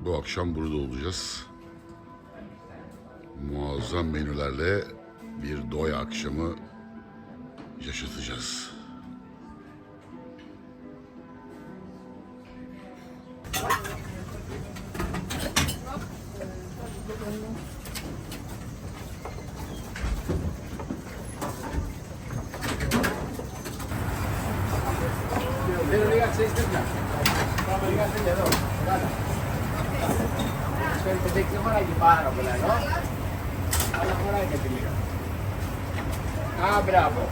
Bu akşam burada olacağız. Muazzam menülerle bir doya akşamı yaşatacağız. Ah, bravo.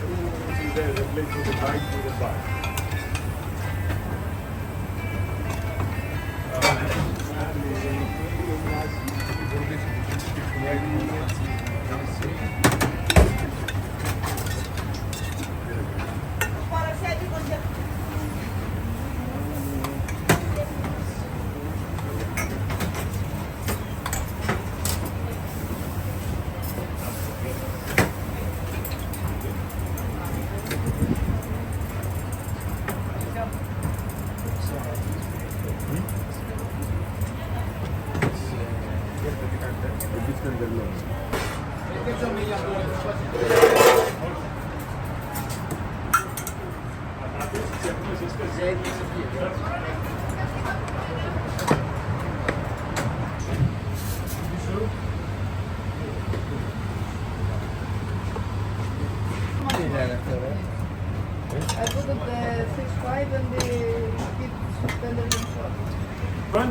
I put the fish fry and the keep suspended in short. Fun?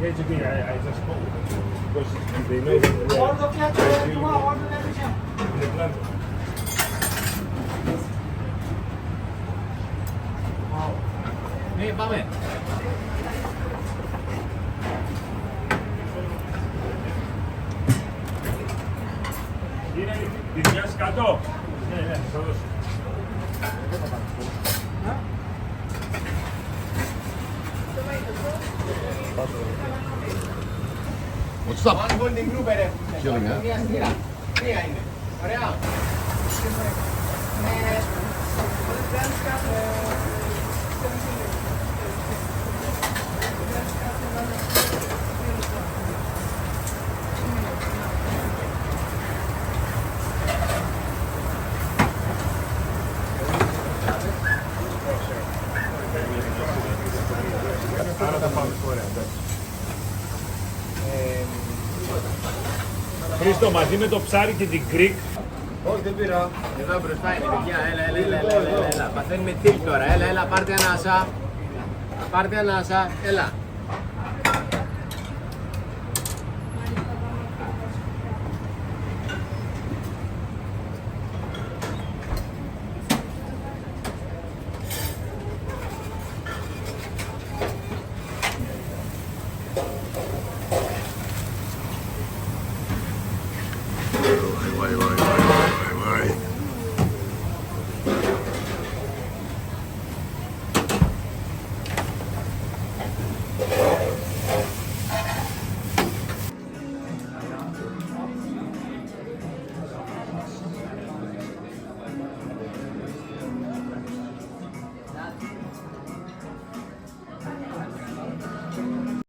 Yeah, it's okay. I just spoke with them because they know that we are in the plant. Hey, πάμε. Είναι δυο κάτω. Ναι, θα δώσω. What's up? One golden grouper. Killing it. Μία στήρα. Μία είναι. Ωραία. Άρα θα πάμε ωραία. Χρήστο, μαζί με το ψάρι και την κρίκ. Όχι, δεν πήρα. Εδώ μπροστά είναι, παιδιά. Έλα. Παθαίνουμε τύπ τώρα. Έλα, πάρτε ανάσα. Πάρτε ανάσα. Έλα.